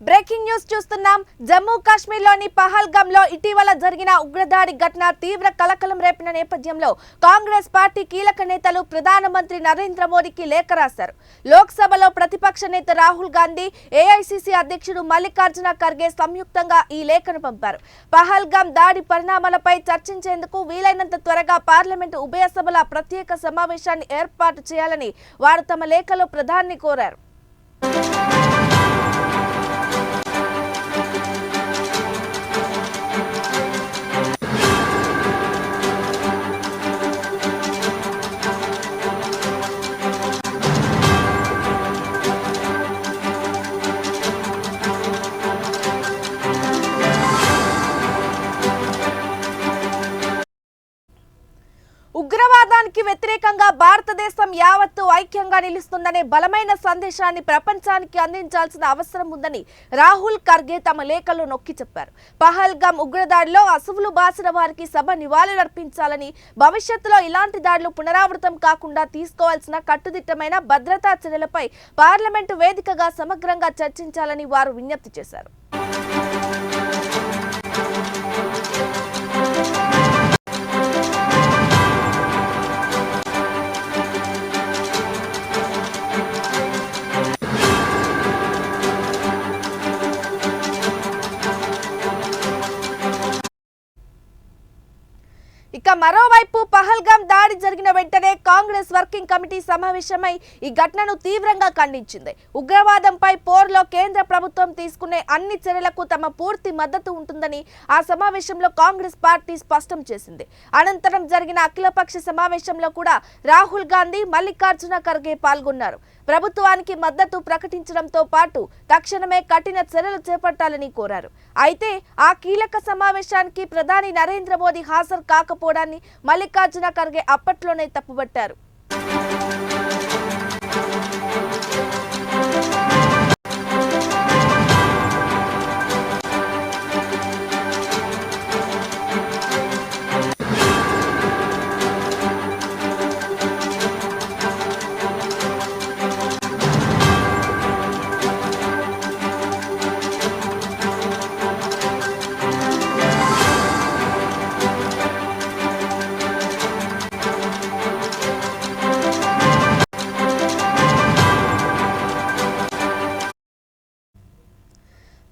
Breaking news చూస్తున్నాం. జమ్మూ కాశ్మీర్లోని పహల్గామ్లో ఇటీవల జరిగిన ఉగ్రదాడి ఘటన తీవ్ర కలకలం రేపిన నేపథ్యంలో కాంగ్రెస్ పార్టీ కీలక నేతలు ప్రధానమంత్రి నరేంద్ర మోడీకి లేఖ రాశారు. లోక్సభలో ప్రతిపక్ష నేత రాహుల్ గాంధీ, ఏఐసీసీ అధ్యక్షుడు మల్లికార్జున ఖర్గే సంయుక్తంగా ఈ లేఖను పంపారు. పహల్గామ్ దాడి పరిణామాలపై చర్చించేందుకు వీలైనంత త్వరగా పార్లమెంటు ఉభయ సభల ప్రత్యేక సమావేశాన్ని ఏర్పాటు చేయాలని వారు తమ లేఖలో ప్రధాని కోరారు. ఉగ్రవాదానికి వ్యతిరేకంగా భారతదేశం యావత్తు ఐక్యంగా నిలుస్తుందనే బలమైన సందేశాన్ని ప్రపంచానికి అందించాల్సిన అవసరం ఉందని రాహుల్ ఖర్గే తమ లేఖలో నొక్కి చెప్పారు. పహల్గామ్ ఉగ్రదాడిలో అసువులు బాసిన వారికి సభ నివాళులర్పించాలని, భవిష్యత్తులో ఇలాంటి దాడులు పునరావృతం కాకుండా తీసుకోవాల్సిన కట్టుదిట్టమైన భద్రతా చర్యలపై పార్లమెంటు వేదికగా సమగ్రంగా చర్చించాలని వారు విజ్ఞప్తి చేశారు. ఇక మరోవైపు పహల్గామ్ దాడి జరిగిన వెంటనే కాంగ్రెస్ వర్కింగ్ కమిటీ సమావేశమై ఈ ఘటనను తీవ్రంగా ఖండించింది. ఉగ్రవాదంపై పోరులో కేంద్ర ప్రభుత్వం తీసుకునే అన్ని చర్యలకు తమ పూర్తి మద్దతు ఉంటుందని ఆ సమావేశంలో కాంగ్రెస్ పార్టీ స్పష్టం చేసింది. అనంతరం జరిగిన అఖిలపక్ష సమావేశంలో కూడా రాహుల్ గాంధీ, మల్లికార్జున ఖర్గే పాల్గొన్నారు. ప్రభుత్వానికి మద్దతు ప్రకటించడంతో పాటు తక్షణమే కఠిన చర్యలు చేపట్టాలని కోరారు. అయితే ఆ కీలక సమావేశానికి ప్రధాని నరేంద్ర మోదీ హాజరు కాకపోవడాన్ని మల్లికార్జున ఖర్గే అప్పట్లోనే తప్పుబట్టారు.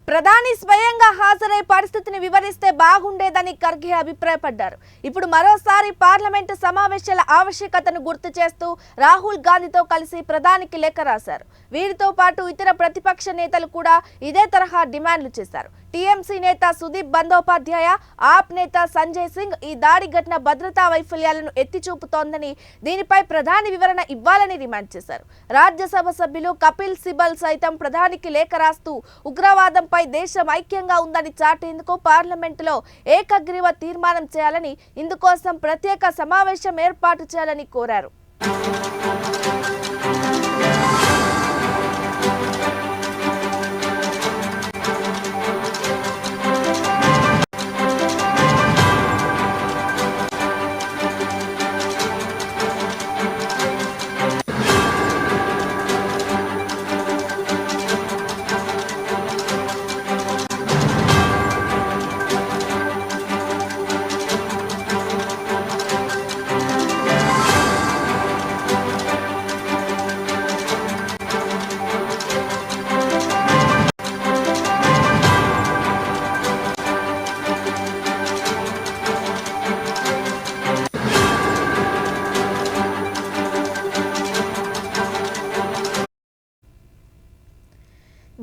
ప్రధాని స్వయంగా హాజరై పరిస్థితిని వివరిస్తే బాగుండేదని ఖర్గే అభిప్రాయపడ్డారు. ఇప్పుడు మరోసారి పార్లమెంటు సమావేశాల ఆవశ్యకతను గుర్తు చేస్తూ రాహుల్ గాంధీతో కలిసి ప్రధానికి లేఖ రాశారు. వీరితో పాటు ఇతర ప్రతిపక్ష నేతలు కూడా ఇదే తరహా డిమాండ్లు చేశారు. టీఎంసీ నేత సుదీప్ బందోపాధ్యాయ, ఆప్ నేత సంజయ్ సింగ్ ఈ దాడి ఘటన భద్రతా వైఫల్యాలను ఎత్తి చూపుతోందని, దీనిపై ప్రధాని వివరణ ఇవ్వాలని డిమాండ్ చేశారు. రాజ్యసభ సభ్యులు కపిల్ సిబల్ సైతం ప్రధానికి లేఖ రాస్తూ ఉగ్రవాదంపై దేశం ఐక్యంగా ఉందని చాటేందుకు పార్లమెంటులో ఏకగ్రీవ తీర్మానం చేయాలని, ఇందుకోసం ప్రత్యేక సమావేశం ఏర్పాటు చేయాలని కోరారు.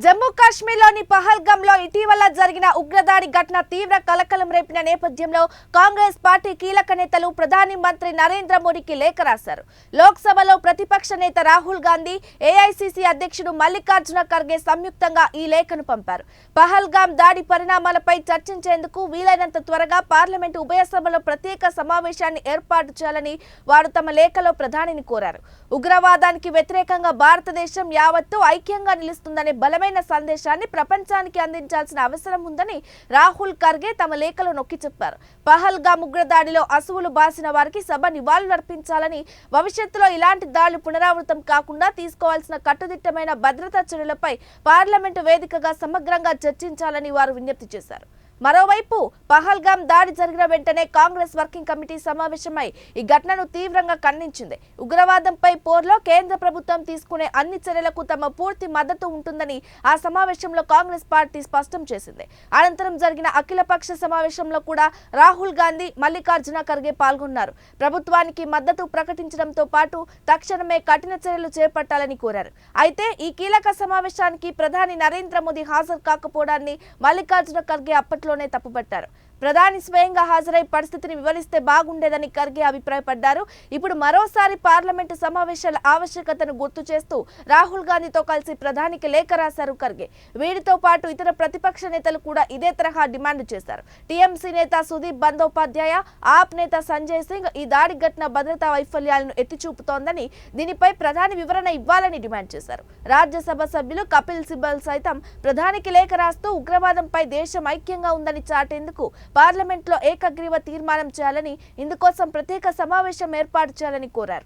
జమ్మూ కాశ్మీర్లోని పహల్గామ్లో ఇటీవల జరిగిన ఉగ్రదాడి ఘటన తీవ్ర కలకలం రేపిన నేపథ్యంలో కాంగ్రెస్ పార్టీ కీలక నేతలు ప్రధాని మంత్రి నరేంద్ర మోడీకి లేఖ రాశారు. లోక్సభలో ప్రతిపక్ష నేత రాహుల్ గాంధీ, ఏఐసీసీ అధ్యక్షుడు మల్లికార్జున ఖర్గే సంయుక్తంగా ఈ లేఖను పంపారు. పహల్గామ్ దాడి పరిణామాలపై చర్చించేందుకు వీలైనంత త్వరగా పార్లమెంటు ఉభయ సభల ప్రత్యేక సమావేశాన్ని ఏర్పాటు చేయాలని వారు తమ లేఖలో ప్రధానిని కోరారు. ఉగ్రవాదానికి వ్యతిరేకంగా భారతదేశం యావత్తు ఐక్యంగా నిలుస్తుందనే బలమైన బలమైన సందేశాన్ని ప్రపంచానికి అందించాల్సిన అవసరం ఉందని రాహుల్ ఖర్గే తమ లేఖలో నొక్కి చెప్పారు. పహల్గామ్ ఉగ్రదాడిలో అసువులు బాసిన వారికి సభ నివాళులర్పించాలని, భవిష్యత్తులో ఇలాంటి దాడులు పునరావృతం కాకుండా తీసుకోవాల్సిన కట్టుదిట్టమైన భద్రతా చర్యలపై పార్లమెంటు వేదికగా సమగ్రంగా చర్చించాలని వారు విజ్ఞప్తి చేశారు. మరోవైపు పహల్గామ్ దాడి జరిగిన వెంటనే కాంగ్రెస్ వర్కింగ్ కమిటీ సమావేశమై ఈ ఘటనను తీవ్రంగా ఖండించింది. ఉగ్రవాదంపై పోర్లో కేంద్ర ప్రభుత్వం తీసుకునే అన్ని చర్యలకు తమ పూర్తి మద్దతు ఉంటుందని ఆ సమావేశంలో కాంగ్రెస్ పార్టీ స్పష్టం చేసింది. అనంతరం జరిగిన అఖిలపక్ష సమావేశంలో కూడా రాహుల్ గాంధీ, మల్లికార్జున ఖర్గే పాల్గొన్నారు. ప్రభుత్వానికి మద్దతు ప్రకటించడంతో పాటు తక్షణమే కఠిన చర్యలు చేపట్టాలని కోరారు. అయితే ఈ కీలక సమావేశానికి ప్రధాని నరేంద్ర మోదీ హాజరు కాకపోవడాన్ని మల్లికార్జున ఖర్గే అప్పట్లో తప్పుపట్టారు. ప్రధాని స్వయంగా హాజరై పరిస్థితిని వివరిస్తే బాగుండేదని ఖర్గే అభిప్రాయపడ్డారు. ఇప్పుడు మరోసారి పార్లమెంటు సమావేశాల ఆవశ్యకతను గుర్తు చేస్తూ రాహుల్ గాంధీతో కలిసి ప్రధానికి లేఖ రాశారు ఖర్గే. వీరితో పాటు ఇతర ప్రతిపక్ష నేతలు కూడా ఇదే తరహా డిమాండ్ చేశారు. టీఎంసీ నేత సుదీప్ బందోపాధ్యాయ, ఆప్ నేత సంజయ్ సింగ్ ఈ దాడి ఘటన భద్రతా వైఫల్యాలను ఎత్తి చూపుతోందని, దీనిపై ప్రధాని వివరణ ఇవ్వాలని డిమాండ్ చేశారు. రాజ్యసభ సభ్యులు కపిల్ సిబల్ సైతం ప్రధానికి లేఖ రాస్తూ ఉగ్రవాదంపై దేశం ఐక్యంగా ఉందని చాటేందుకు పార్లమెంట్లో ఏకగ్రీవ తీర్మానం చేయాలని, ఇందుకోసం ప్రత్యేక సమావేశం ఏర్పాటు చేయాలని కోరారు.